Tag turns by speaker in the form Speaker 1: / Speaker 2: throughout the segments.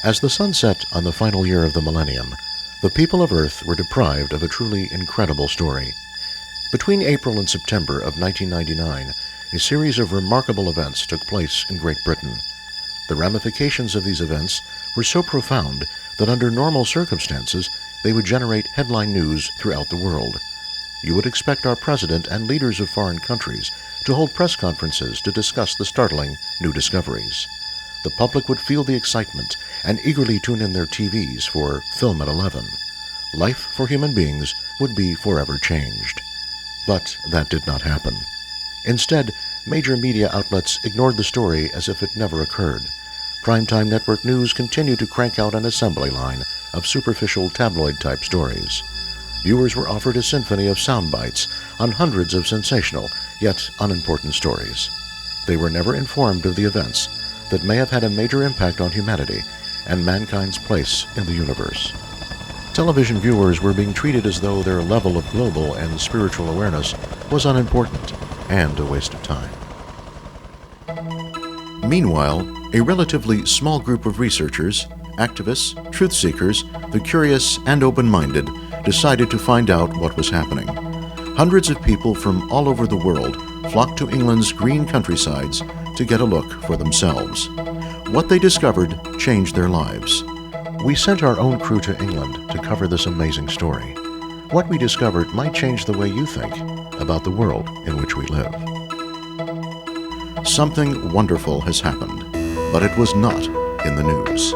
Speaker 1: As the sun set on the final year of the millennium, the people of Earth were deprived of a truly incredible story. Between April and September of 1999, a series of remarkable events took place in Great Britain. The ramifications of these events were so profound that under normal circumstances, they would generate headline news throughout the world. You would expect our president and leaders of foreign countries to hold press conferences to discuss the startling new discoveries. The public would feel the excitement and eagerly tune in their TVs for Film at 11. Life for human beings would be forever changed. But that did not happen. Instead, major media outlets ignored the story as if it never occurred. Primetime network news continued to crank out an assembly line of superficial tabloid-type stories. Viewers were offered a symphony of sound bites on hundreds of sensational, yet unimportant stories. They were never informed of the events that may have had a major impact on humanity and mankind's place in the universe. Television viewers were being treated as though their level of global and spiritual awareness was unimportant and a waste of time. Meanwhile, a relatively small group of researchers, activists, truth seekers, the curious and open-minded decided to find out what was happening. Hundreds of people from all over the world flocked to England's green countrysides to get a look for themselves. What they discovered changed their lives. We sent our own crew to England to cover this amazing story. What we discovered might change the way you think about the world in which we live. Something wonderful has happened, but it was not in the news.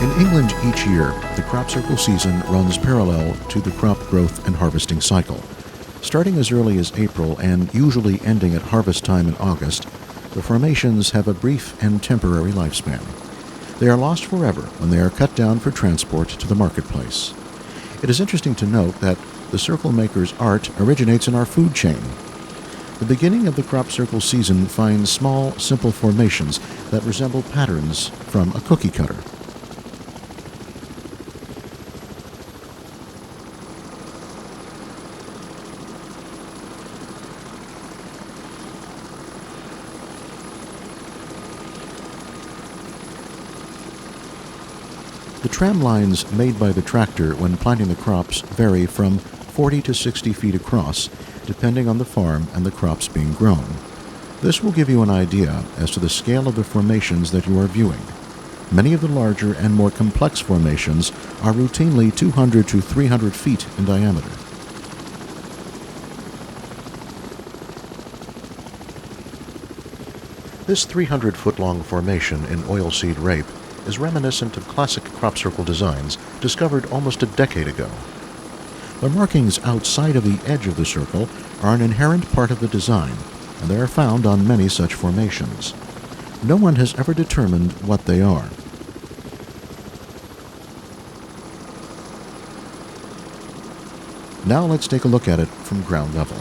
Speaker 1: In England each year, the crop circle season runs parallel to the crop growth and harvesting cycle. Starting as early as April and usually ending at harvest time in August, the formations have a brief and temporary lifespan. They are lost forever when they are cut down for transport to the marketplace. It is interesting to note that the circle maker's art originates in our food chain. The beginning of the crop circle season finds small, simple formations that resemble patterns from a cookie cutter. The tram lines made by the tractor when planting the crops vary from 40 to 60 feet across, depending on the farm and the crops being grown. This will give you an idea as to the scale of the formations that you are viewing. Many of the larger and more complex formations are routinely 200 to 300 feet in diameter. This 300-foot-long formation in oilseed rape is reminiscent of classic crop circle designs discovered almost a decade ago. The markings outside of the edge of the circle are an inherent part of the design, and they are found on many such formations. No one has ever determined what they are. Now let's take a look at it from ground level.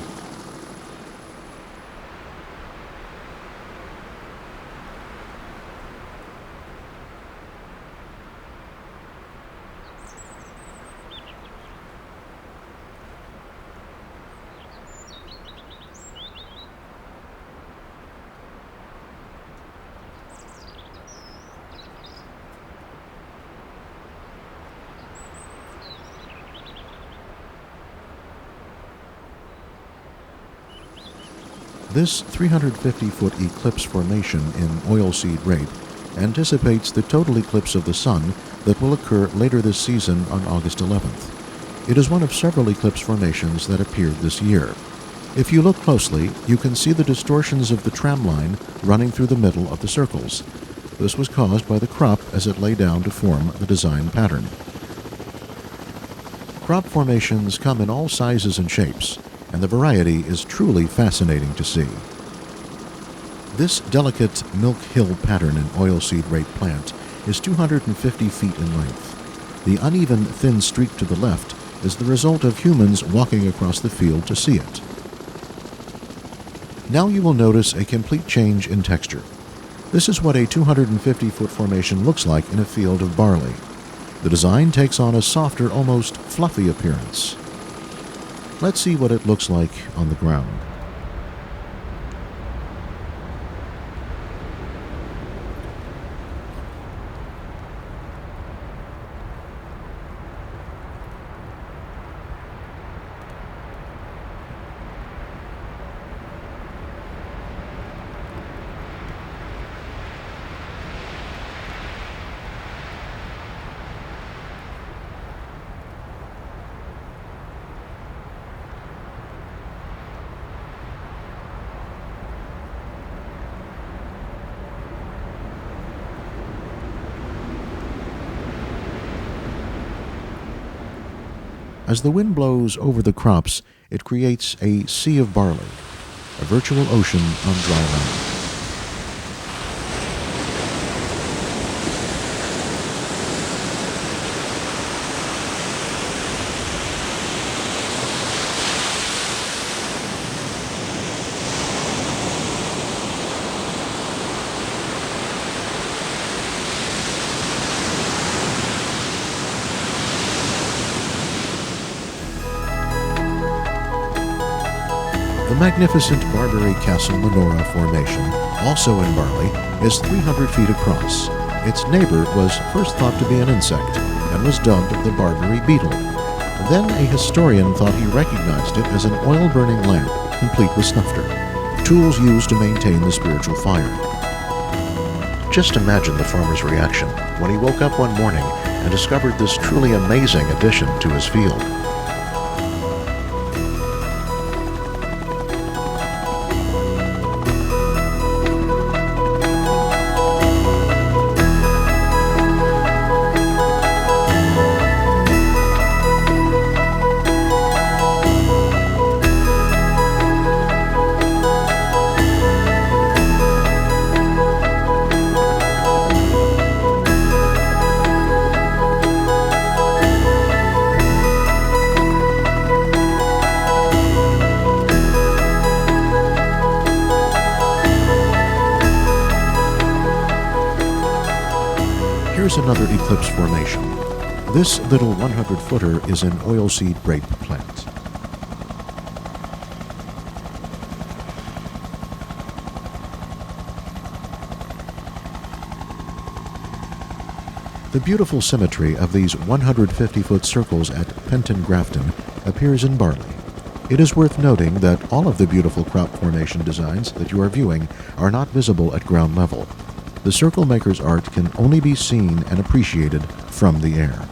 Speaker 1: This 350-foot eclipse formation in oilseed rape anticipates the total eclipse of the sun that will occur later this season on August 11th. It is one of several eclipse formations that appeared this year. If you look closely, you can see the distortions of the tram line running through the middle of the circles. This was caused by the crop as it lay down to form the design pattern. Crop formations come in all sizes and shapes, and the variety is truly fascinating to see. This delicate milk hill pattern in oilseed rape plant is 250 feet in length. The uneven, thin streak to the left is the result of humans walking across the field to see it. Now you will notice a complete change in texture. This is what a 250-foot formation looks like in a field of barley. The design takes on a softer, almost fluffy appearance. Let's see what it looks like on the ground. As the wind blows over the crops, it creates a sea of barley, a virtual ocean on dry land. The magnificent Barbary Castle Menorah Formation, also in barley, is 300 feet across. Its neighbor was first thought to be an insect and was dubbed the Barbary Beetle. Then a historian thought he recognized it as an oil-burning lamp, complete with snuffer, tools used to maintain the spiritual fire. Just imagine the farmer's reaction when he woke up one morning and discovered this truly amazing addition to his field. Here's another Eclipse formation. This little 100-footer is an oilseed rape plant. The beautiful symmetry of these 150-foot circles at Penton Grafton appears in barley. It is worth noting that all of the beautiful crop formation designs that you are viewing are not visible at ground level. The circle maker's art can only be seen and appreciated from the air.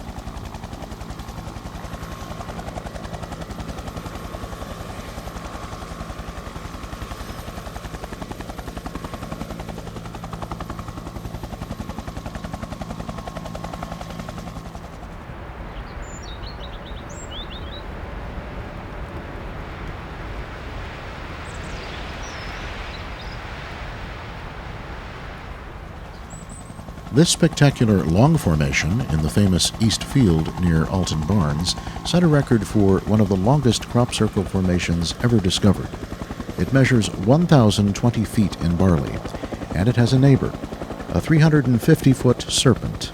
Speaker 1: This spectacular long formation in the famous East Field near Alton Barnes set a record for one of the longest crop circle formations ever discovered. It measures 1,020 feet in barley, and it has a neighbor, a 350-foot serpent.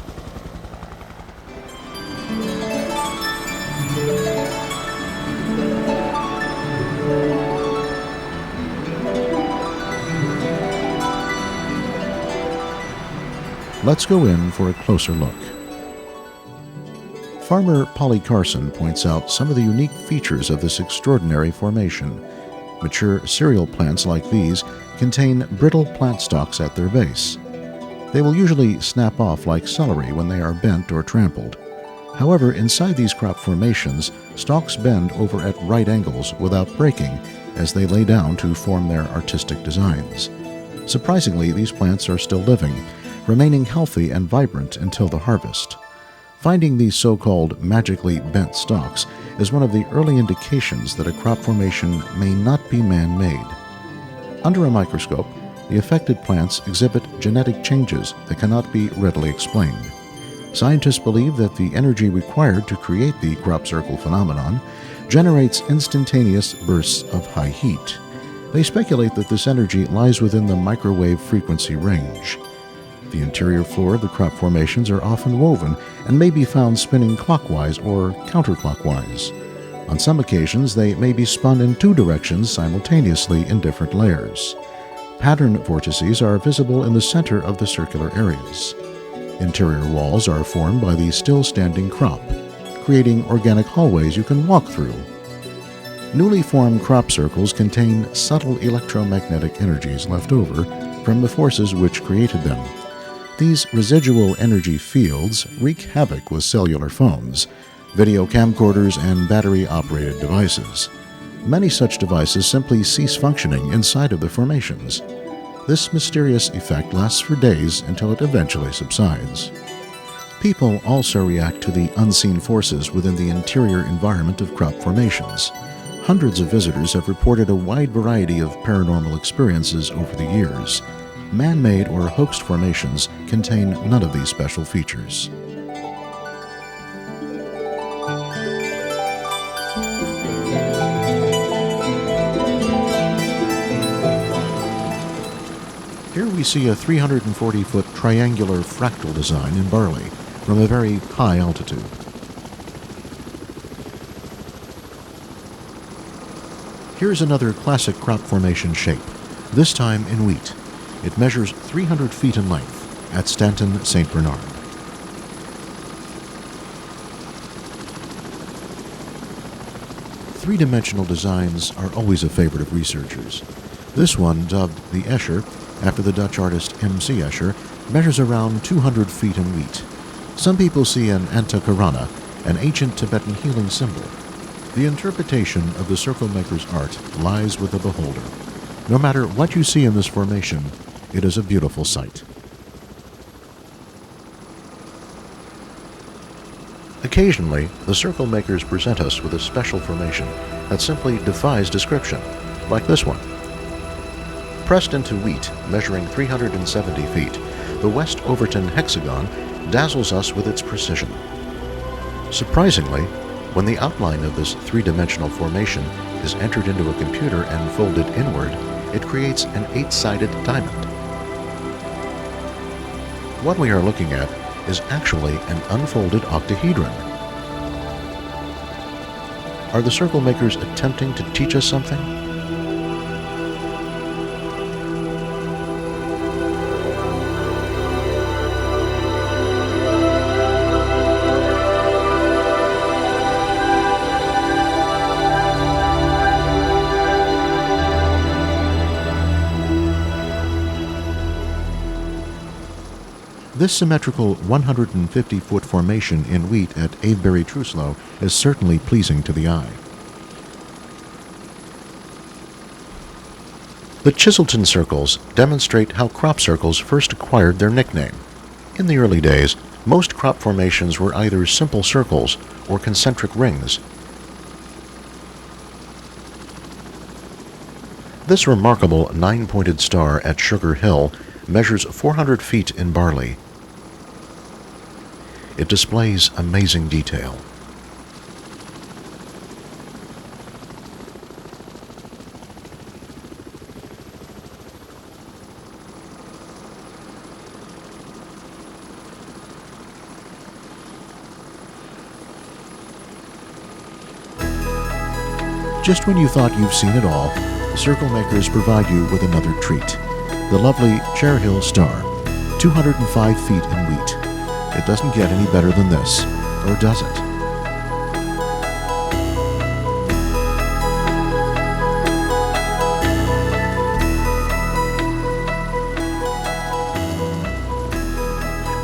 Speaker 1: Let's go in for a closer look. Farmer Polly Carson points out some of the unique features of this extraordinary formation. Mature cereal plants like these contain brittle plant stalks at their base. They will usually snap off like celery when they are bent or trampled. However, inside these crop formations, stalks bend over at right angles without breaking as they lay down to form their artistic designs. Surprisingly, these plants are still living, remaining healthy and vibrant until the harvest. Finding these so-called magically bent stalks is one of the early indications that a crop formation may not be man-made. Under a microscope, the affected plants exhibit genetic changes that cannot be readily explained. Scientists believe that the energy required to create the crop circle phenomenon generates instantaneous bursts of high heat. They speculate that this energy lies within the microwave frequency range. The interior floor of the crop formations are often woven and may be found spinning clockwise or counterclockwise. On some occasions, they may be spun in two directions simultaneously in different layers. Pattern vortices are visible in the center of the circular areas. Interior walls are formed by the still-standing crop, creating organic hallways you can walk through. Newly formed crop circles contain subtle electromagnetic energies left over from the forces which created them. These residual energy fields wreak havoc with cellular phones, video camcorders, and battery-operated devices. Many such devices simply cease functioning inside of the formations. This mysterious effect lasts for days until it eventually subsides. People also react to the unseen forces within the interior environment of crop formations. Hundreds of visitors have reported a wide variety of paranormal experiences over the years. Man-made or hoaxed formations contain none of these special features. Here we see a 340-foot triangular fractal design in barley from a very high altitude. Here's another classic crop formation shape, this time in wheat. It measures 300 feet in length at Stanton, St. Bernard. Three-dimensional designs are always a favorite of researchers. This one, dubbed the Escher, after the Dutch artist M.C. Escher, measures around 200 feet in wheat. Some people see an antakarana, an ancient Tibetan healing symbol. The interpretation of the circle maker's art lies with the beholder. No matter what you see in this formation, it is a beautiful sight. Occasionally, the circle makers present us with a special formation that simply defies description, like this one. Pressed into wheat, measuring 370 feet, the West Overton hexagon dazzles us with its precision. Surprisingly, when the outline of this three-dimensional formation is entered into a computer and folded inward, it creates an 8-sided diamond. What we are looking at is actually an unfolded octahedron. Are the circle makers attempting to teach us something? This symmetrical 150-foot formation in wheat at Avebury-Truslow is certainly pleasing to the eye. The Chiselton circles demonstrate how crop circles first acquired their nickname. In the early days, most crop formations were either simple circles or concentric rings. This remarkable 9-pointed star at Sugar Hill measures 400 feet in barley. It displays amazing detail. Just when you thought you've seen it all, the circle makers provide you with another treat. The lovely Cher Hill Star, 205 feet in wheat. It doesn't get any better than this, or does it?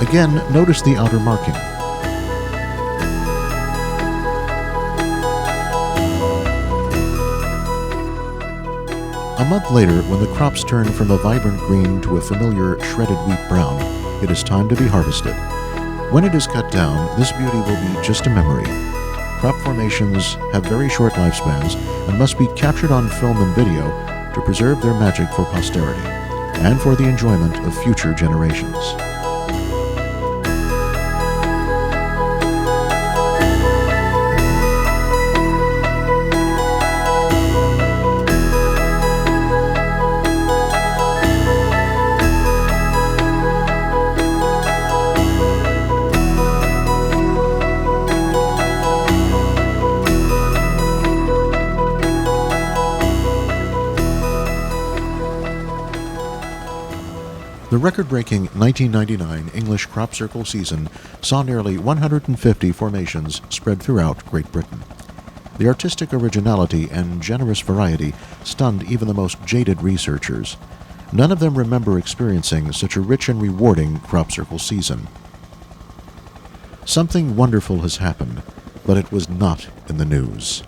Speaker 1: Again, notice the outer marking. A month later, when the crops turn from a vibrant green to a familiar shredded wheat brown, it is time to be harvested. When it is cut down, this beauty will be just a memory. Crop formations have very short lifespans and must be captured on film and video to preserve their magic for posterity and for the enjoyment of future generations. The record-breaking 1999 English crop circle season saw nearly 150 formations spread throughout Great Britain. The artistic originality and generous variety stunned even the most jaded researchers. None of them remember experiencing such a rich and rewarding crop circle season. Something wonderful has happened, but it was not in the news.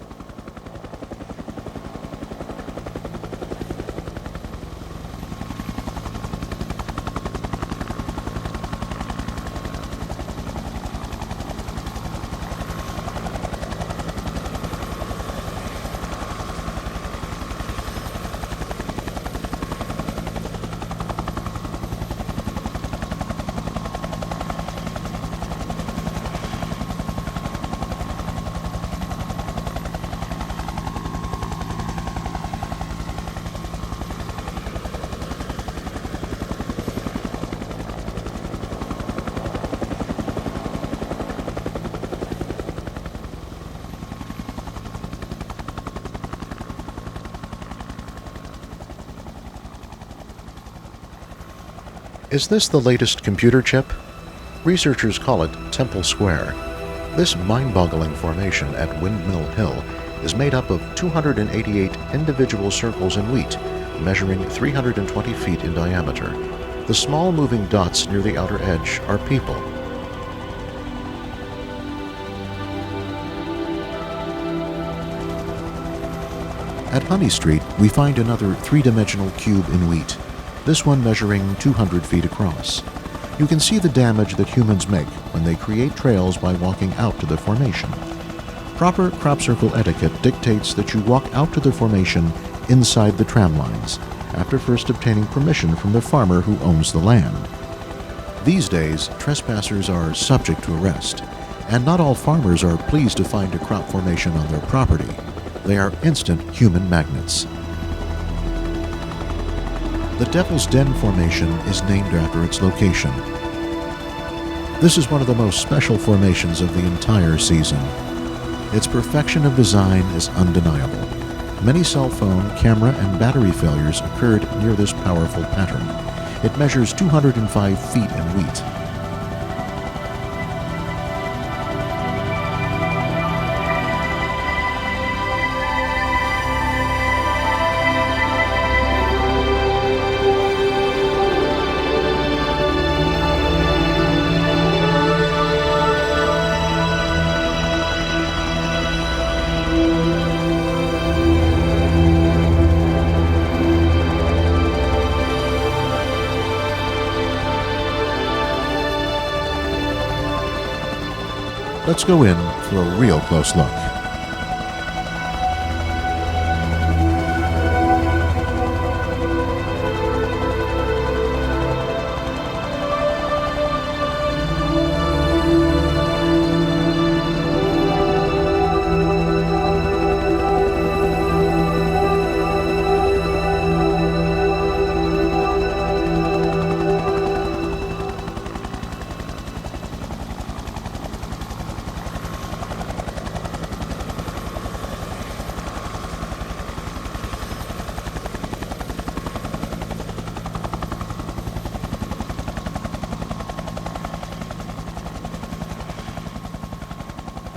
Speaker 1: Is this the latest computer chip? Researchers call it Temple Square. This mind-boggling formation at Windmill Hill is made up of 288 individual circles in wheat, measuring 320 feet in diameter. The small moving dots near the outer edge are people. At Honey Street, we find another three-dimensional cube in wheat, this one measuring 200 feet across. You can see the damage that humans make when they create trails by walking out to the formation. Proper crop circle etiquette dictates that you walk out to the formation inside the tram lines, after first obtaining permission from the farmer who owns the land. These days, trespassers are subject to arrest, and not all farmers are pleased to find a crop formation on their property. They are instant human magnets. The Devil's Den Formation is named after its location. This is one of the most special formations of the entire season. Its perfection of design is undeniable. Many cell phone, camera, and battery failures occurred near this powerful pattern. It measures 205 feet in wheat. Let's go in for a real close look.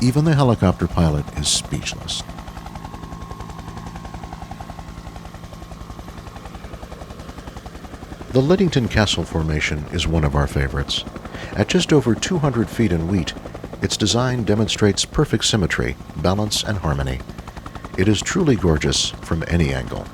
Speaker 1: Even the helicopter pilot is speechless. The Liddington Castle Formation is one of our favorites. At just over 200 feet in wheat, its design demonstrates perfect symmetry, balance, and harmony. It is truly gorgeous from any angle.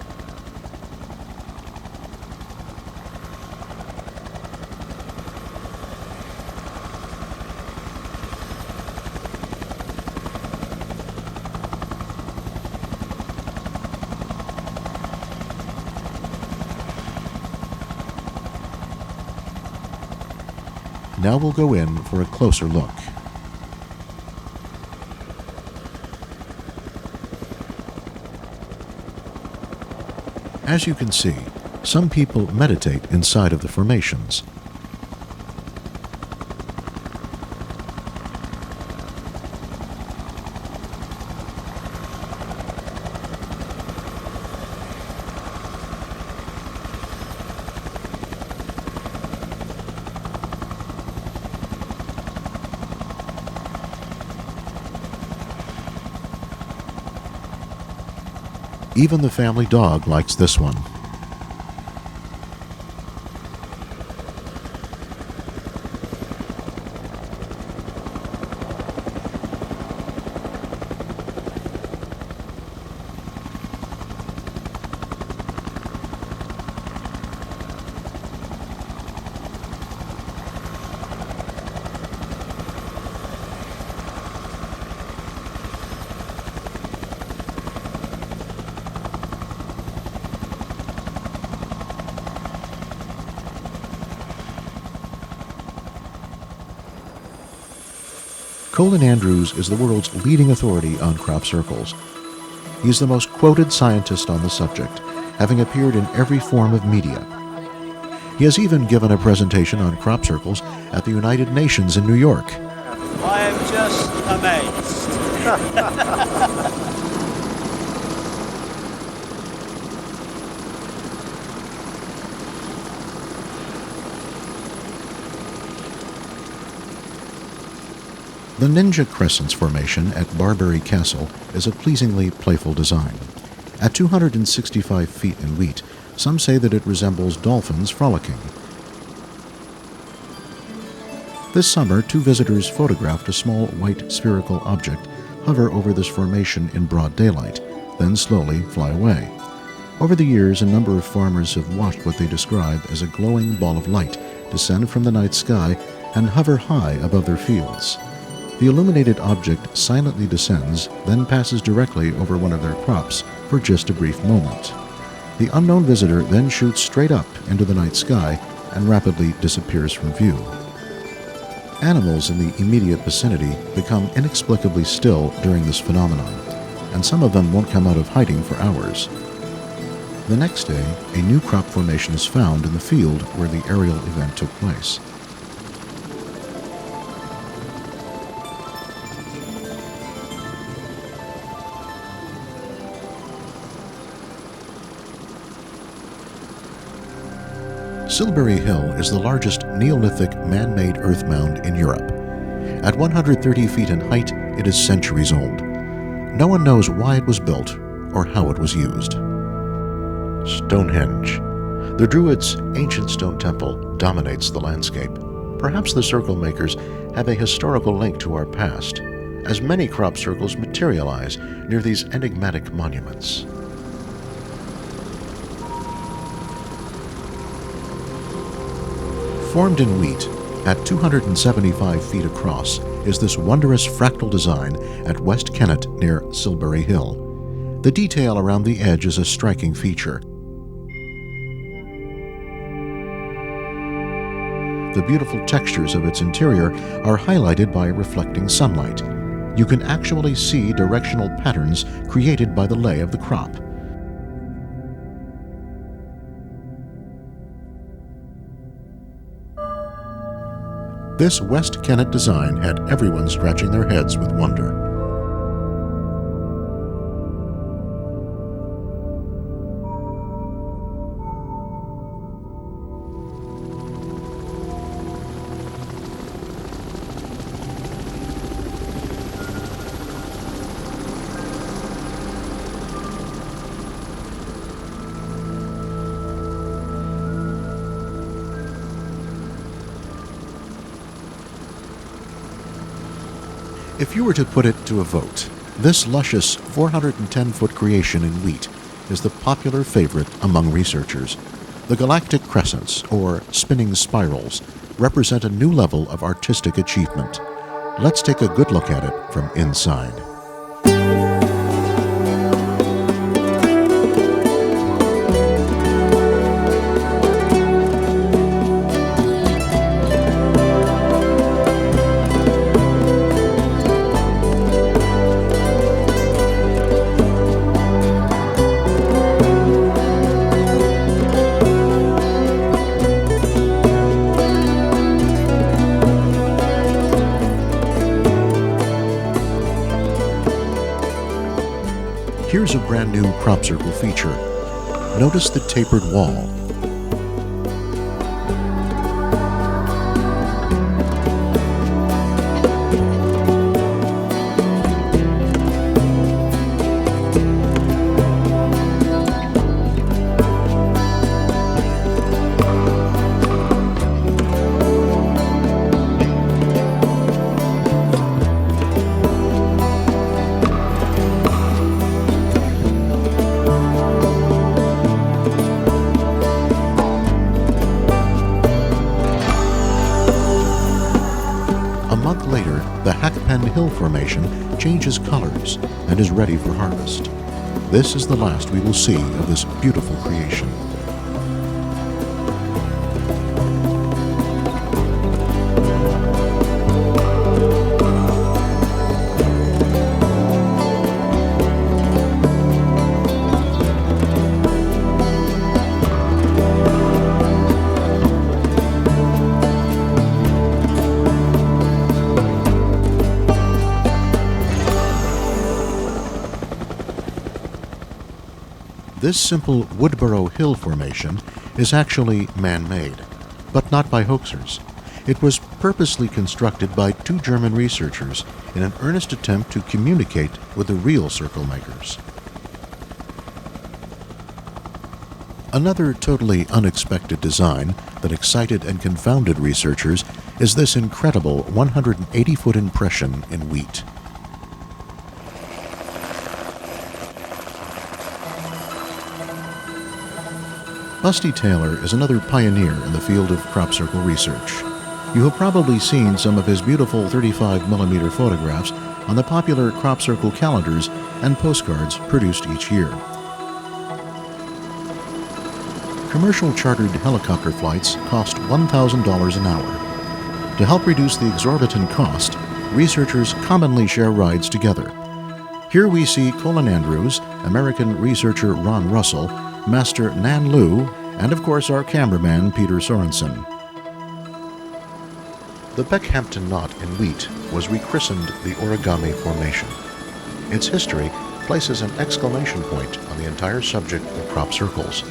Speaker 1: Now we'll go in for a closer look. As you can see, some people meditate inside of the formations. Even the family dog likes this one. Colin Andrews is the world's leading authority on crop circles. He is the most quoted scientist on the subject, having appeared in every form of media. He has even given a presentation on crop circles at the United Nations in New York.
Speaker 2: I am just amazed.
Speaker 1: The Ninja Crescents formation at Barbury Castle is a pleasingly playful design. At 265 feet in wheat, some say that it resembles dolphins frolicking. This summer, 2 visitors photographed a small white spherical object hover over this formation in broad daylight, then slowly fly away. Over the years, a number of farmers have watched what they describe as a glowing ball of light descend from the night sky and hover high above their fields. The illuminated object silently descends, then passes directly over one of their crops for just a brief moment. The unknown visitor then shoots straight up into the night sky and rapidly disappears from view. Animals in the immediate vicinity become inexplicably still during this phenomenon, and some of them won't come out of hiding for hours. The next day, a new crop formation is found in the field where the aerial event took place. Silbury Hill is the largest Neolithic man-made earth mound in Europe. At 130 feet in height, it is centuries old. No one knows why it was built or how it was used. Stonehenge. The Druids' ancient stone temple dominates the landscape. Perhaps the circle makers have a historical link to our past, as many crop circles materialize near these enigmatic monuments. Formed in wheat, at 275 feet across, is this wondrous fractal design at West Kennet near Silbury Hill. The detail around the edge is a striking feature. The beautiful textures of its interior are highlighted by reflecting sunlight. You can actually see directional patterns created by the lay of the crop. This West Kennet design had everyone scratching their heads with wonder. If you were to put it to a vote, this luscious 410-foot creation in wheat is the popular favorite among researchers. The galactic crescents, or spinning spirals, represent a new level of artistic achievement. Let's take a good look at it from inside. here's a brand new crop circle feature. Notice the tapered wall. Hill Formation changes colors and is ready for harvest. This is the last we will see of this beautiful creation. This simple Woodborough Hill Formation is actually man-made, but not by hoaxers. It was purposely constructed by two German researchers in an earnest attempt to communicate with the real circle makers. Another totally unexpected design that excited and confounded researchers is this incredible 180-foot impression in wheat. Busty Taylor is another pioneer in the field of crop circle research. You have probably seen some of his beautiful 35mm photographs on the popular crop circle calendars and postcards produced each year. Commercial chartered helicopter flights cost $1,000 an hour. To help reduce the exorbitant cost, researchers commonly share rides together. Here we see Colin Andrews, American researcher Ron Russell, Master Nan Lu, and of course our cameraman Peter Sorensen. The Beckhampton knot in wheat was rechristened the origami formation. Its history places an exclamation point on the entire subject of crop circles.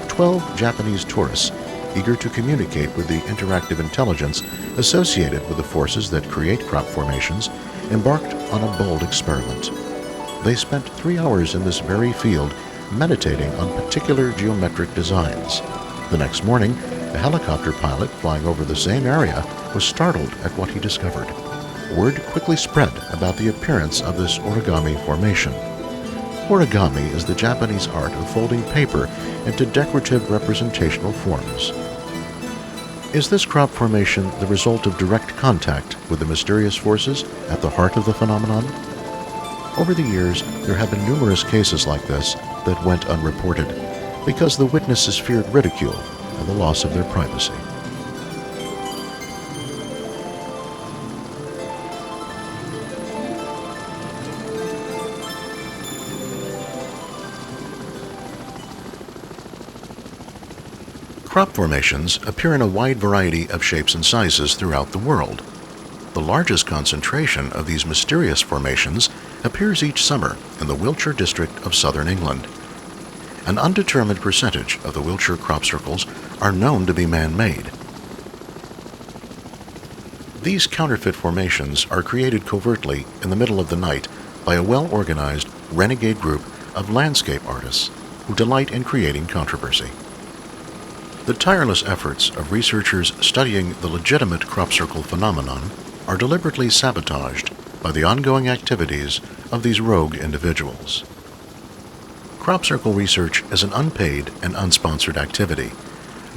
Speaker 1: 12 Japanese tourists, eager to communicate with the interactive intelligence associated with the forces that create crop formations, embarked on a bold experiment. They spent 3 hours in this very field meditating on particular geometric designs. The next morning, a helicopter pilot flying over the same area was startled at what he discovered. Word quickly spread about the appearance of this origami formation. Origami is the Japanese art of folding paper into decorative representational forms. Is this crop formation the result of direct contact with the mysterious forces at the heart of the phenomenon? Over the years, there have been numerous cases like this that went unreported because the witnesses feared ridicule and the loss of their privacy. Crop formations appear in a wide variety of shapes and sizes throughout the world. The largest concentration of these mysterious formations appears each summer in the Wiltshire district of southern England. An undetermined percentage of the Wiltshire crop circles are known to be man-made. These counterfeit formations are created covertly in the middle of the night by a well-organized renegade group of landscape artists who delight in creating controversy. The tireless efforts of researchers studying the legitimate crop circle phenomenon are deliberately sabotaged by the ongoing activities of these rogue individuals. Crop circle research is an unpaid and unsponsored activity.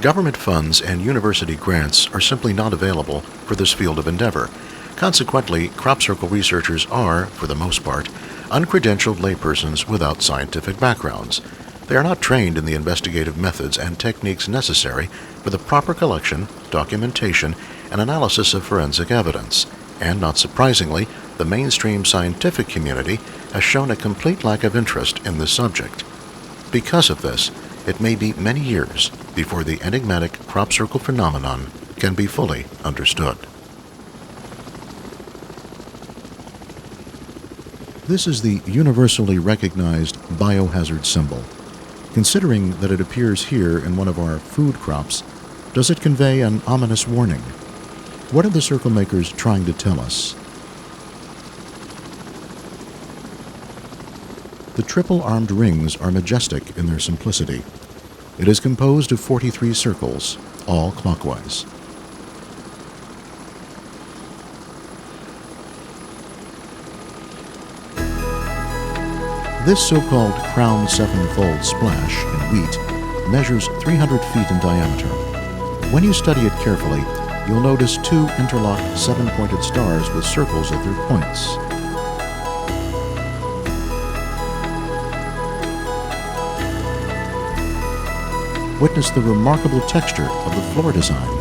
Speaker 1: Government funds and university grants are simply not available for this field of endeavor. Consequently, crop circle researchers are, for the most part, uncredentialed laypersons without scientific backgrounds. They are not trained in the investigative methods and techniques necessary for the proper collection, documentation, and analysis of forensic evidence. And not surprisingly, the mainstream scientific community has shown a complete lack of interest in this subject. Because of this, it may be many years before the enigmatic crop circle phenomenon can be fully understood. This is the universally recognized biohazard symbol. Considering that it appears here in one of our food crops, does it convey an ominous warning? What are the circle makers trying to tell us? The triple-armed rings are majestic in their simplicity. It is composed of 43 circles, all clockwise. This so-called crown sevenfold splash in wheat measures 300 feet in diameter. When you study it carefully, you'll notice two interlocked seven-pointed stars with circles at their points. Witness the remarkable texture of the floor design.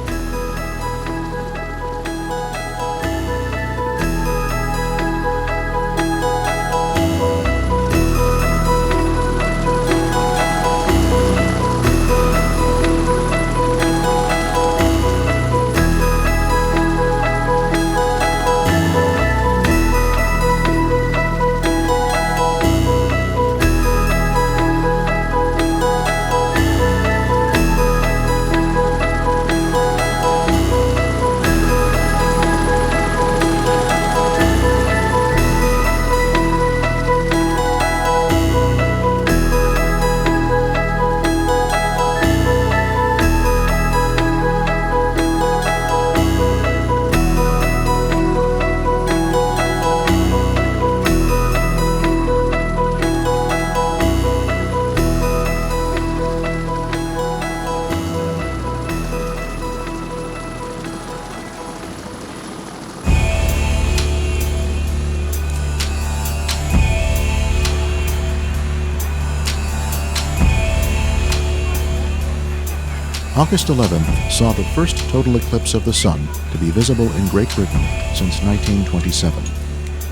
Speaker 1: August 11th saw the first total eclipse of the Sun to be visible in Great Britain since 1927,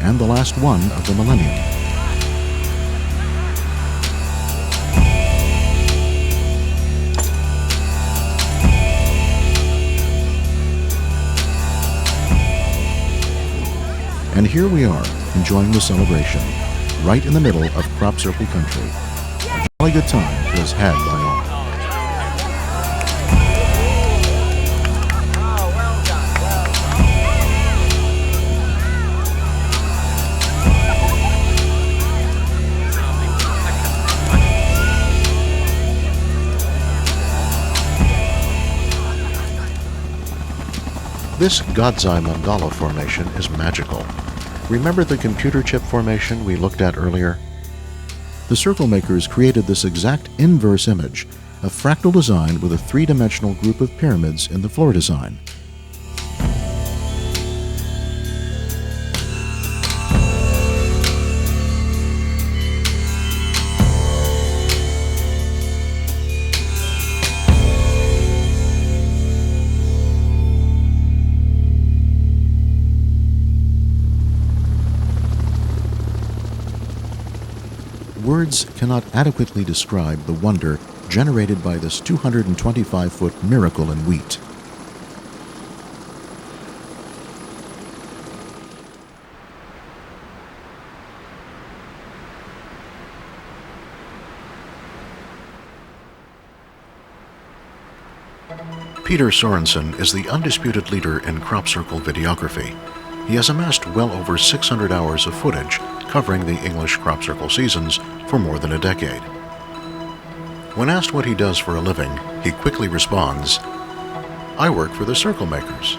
Speaker 1: and the last one of the millennium. And here we are, enjoying the celebration, right in the middle of crop circle country. A jolly good time was had by all. This God's Eye mandala formation is magical. Remember the computer chip formation we looked at earlier? The circle makers created this exact inverse image, a fractal design with a three-dimensional group of pyramids in the floor design. Words cannot adequately describe the wonder generated by this 225-foot miracle in wheat. Peter Sorensen is the undisputed leader in crop circle videography. He has amassed well over 600 hours of footage covering the English crop circle seasons for more than a decade. When asked what he does for a living, he quickly responds, "I work for the circle makers."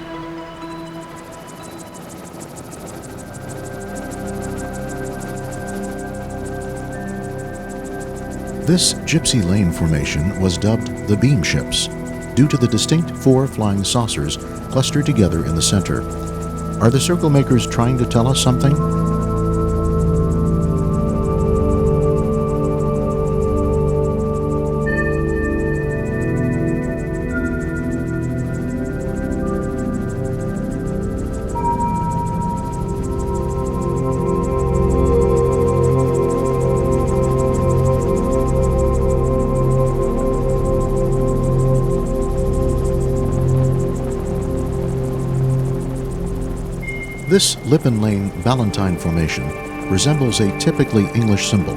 Speaker 1: This Gypsy Lane formation was dubbed the Beam Ships, due to the distinct four flying saucers clustered together in the center. Are the circle makers trying to tell us something? This Lippen Lane Valentine formation resembles a typically English symbol,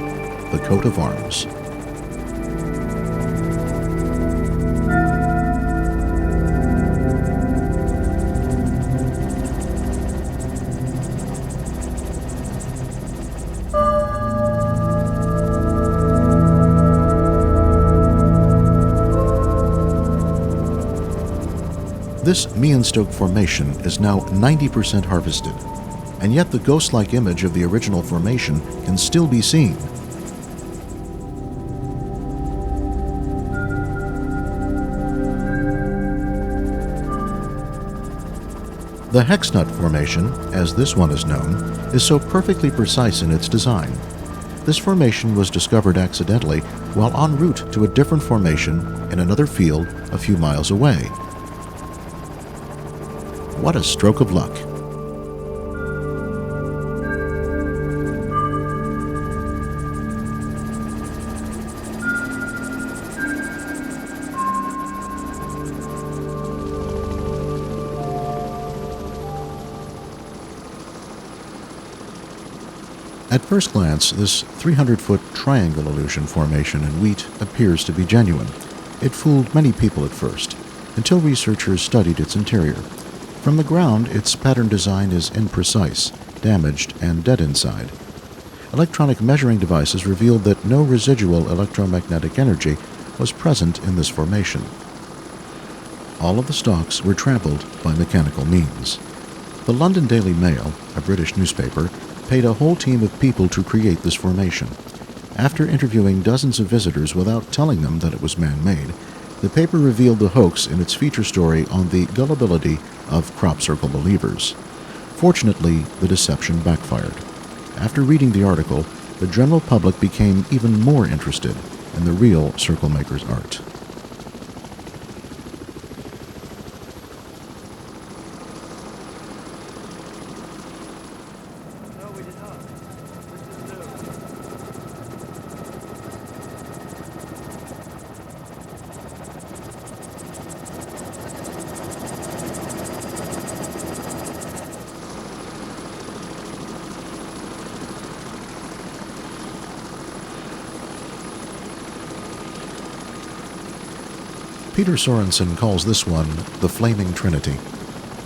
Speaker 1: the coat of arms. This Meanstoke Formation is now 90% harvested, and yet the ghost-like image of the original formation can still be seen. The Hexnut Formation, as this one is known, is so perfectly precise in its design. This formation was discovered accidentally while en route to a different formation in another field a few miles away. What a stroke of luck! At first glance, this 300-foot triangle illusion formation in wheat appears to be genuine. It fooled many people at first, until researchers studied its interior. From the ground, its pattern design is imprecise, damaged, and dead inside. Electronic measuring devices revealed that no residual electromagnetic energy was present in this formation. All of the stalks were trampled by mechanical means. The London Daily Mail, a British newspaper, paid a whole team of people to create this formation. After interviewing dozens of visitors without telling them that it was man-made, the paper revealed the hoax in its feature story on the gullibility of crop circle believers. Fortunately, the deception backfired. After reading the article, the general public became even more interested in the real circle maker's art. Peter Sorensen calls this one the Flaming Trinity.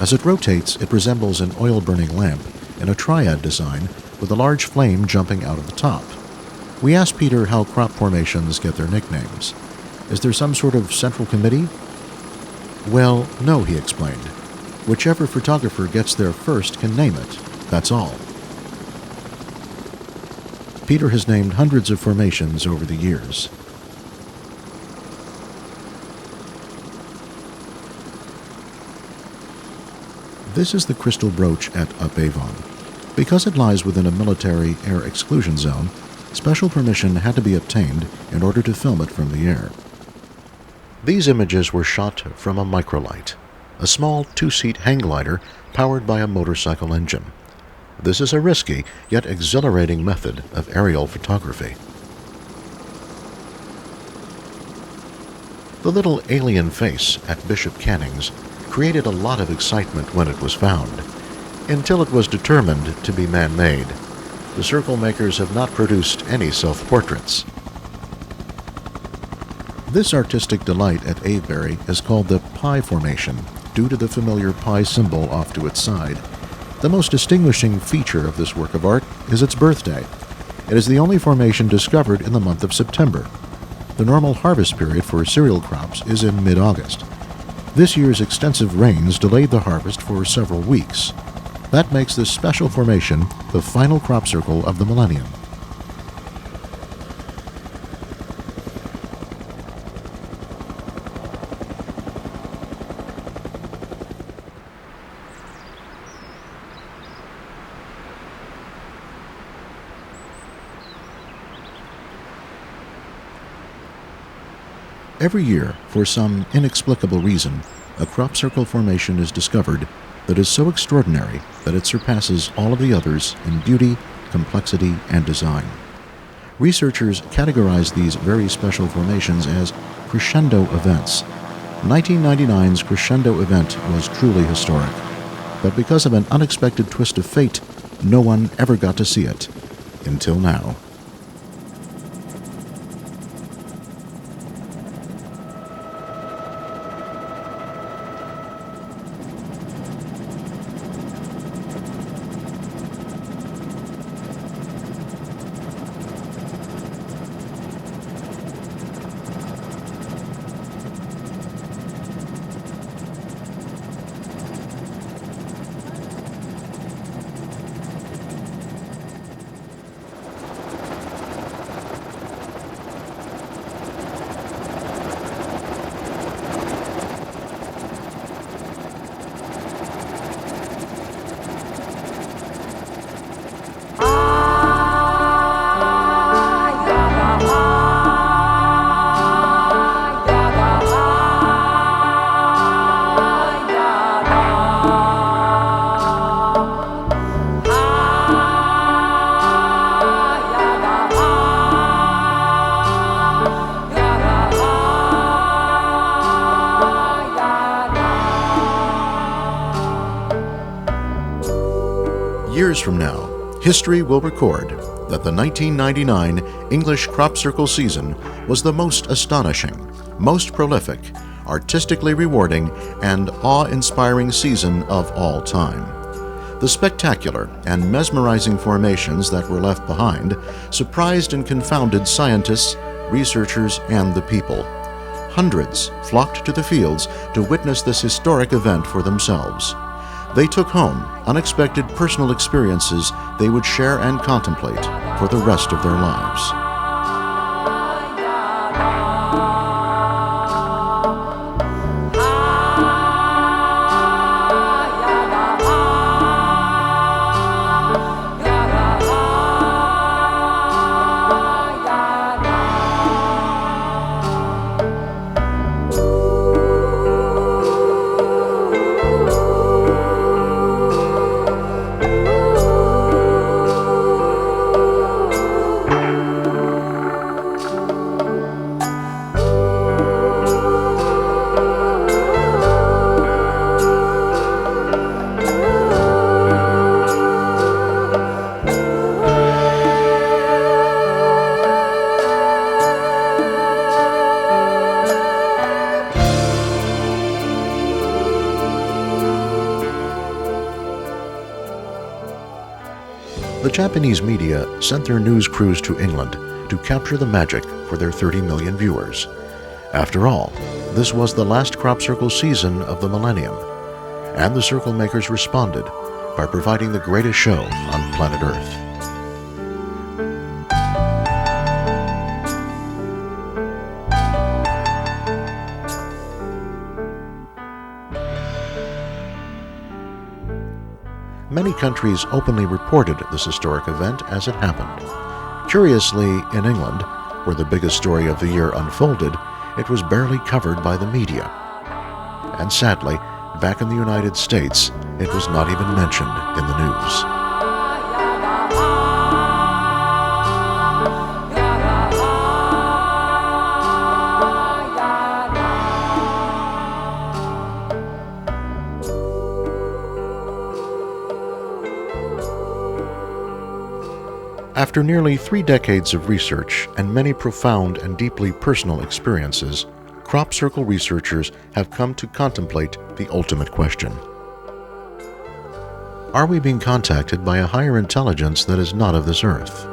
Speaker 1: As it rotates, it resembles an oil-burning lamp in a triad design with a large flame jumping out of the top. We asked Peter how crop formations get their nicknames. Is there some sort of central committee? Well, no, he explained. Whichever photographer gets there first can name it. That's all. Peter has named hundreds of formations over the years. This is the crystal brooch at Upavon. Because it lies within a military air exclusion zone, special permission had to be obtained in order to film it from the air. These images were shot from a microlight, a small two-seat hang glider powered by a motorcycle engine. This is a risky yet exhilarating method of aerial photography. The little alien face at Bishop Canning's created a lot of excitement when it was found, until it was determined to be man-made. The circle makers have not produced any self-portraits. This artistic delight at Avebury is called the Pi Formation, due to the familiar pi symbol off to its side. The most distinguishing feature of this work of art is its birthday. It is the only formation discovered in the month of September. The normal harvest period for cereal crops is in mid-August. This year's extensive rains delayed the harvest for several weeks. That makes this special formation the final crop circle of the millennium. Every year, for some inexplicable reason, a crop circle formation is discovered that is so extraordinary that it surpasses all of the others in beauty, complexity, and design. Researchers categorize these very special formations as crescendo events. 1999's crescendo event was truly historic, but because of an unexpected twist of fate, no one ever got to see it. until now. Years from now, history will record that the 1999 English crop circle season was the most astonishing, most prolific, artistically rewarding, and awe-inspiring season of all time. The spectacular and mesmerizing formations that were left behind surprised and confounded scientists, researchers, and the people. Hundreds flocked to the fields to witness this historic event for themselves. They took home unexpected personal experiences they would share and contemplate for the rest of their lives. The Japanese media sent their news crews to England to capture the magic for their 30 million viewers. After all, this was the last crop circle season of the millennium, and the circle makers responded by providing the greatest show on planet Earth. Many countries openly reported this historic event as it happened. Curiously, in England, where the biggest story of the year unfolded, it was barely covered by the media. And sadly, back in the United States, it was not even mentioned in the news. After nearly 3 decades of research and many profound and deeply personal experiences, crop circle researchers have come to contemplate the ultimate question. Are we being contacted by a higher intelligence that is not of this earth?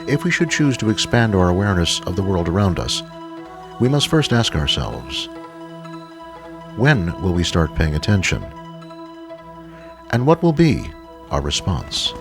Speaker 1: If we should choose to expand our awareness of the world around us, we must first ask ourselves, when will we start paying attention? And what will be our response?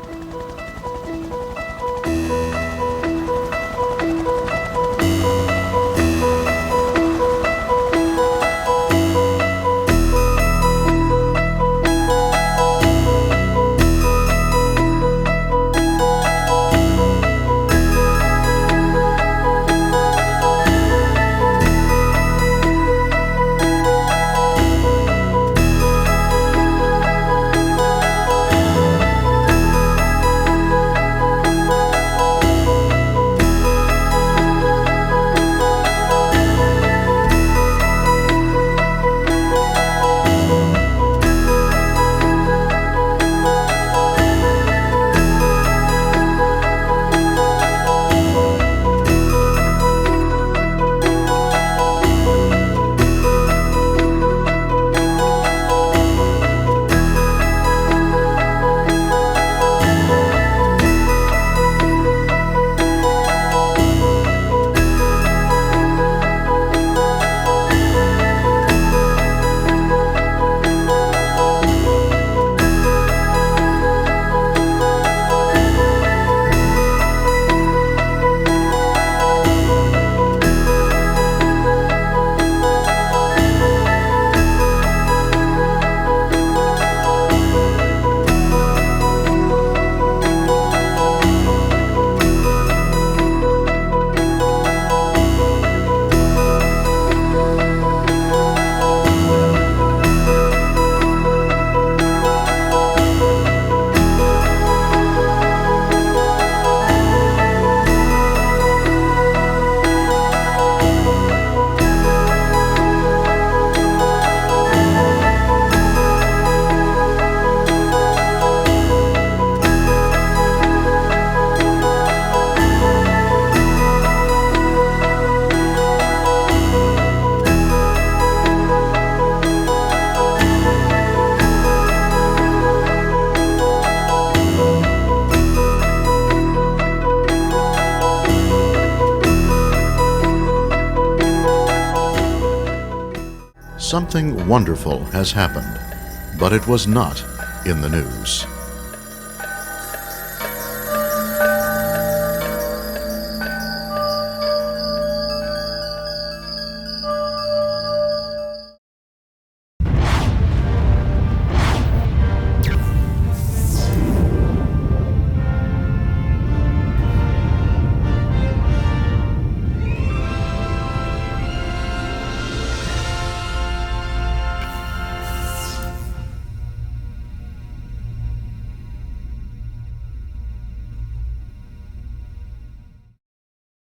Speaker 1: something wonderful has happened, but it was not in the news.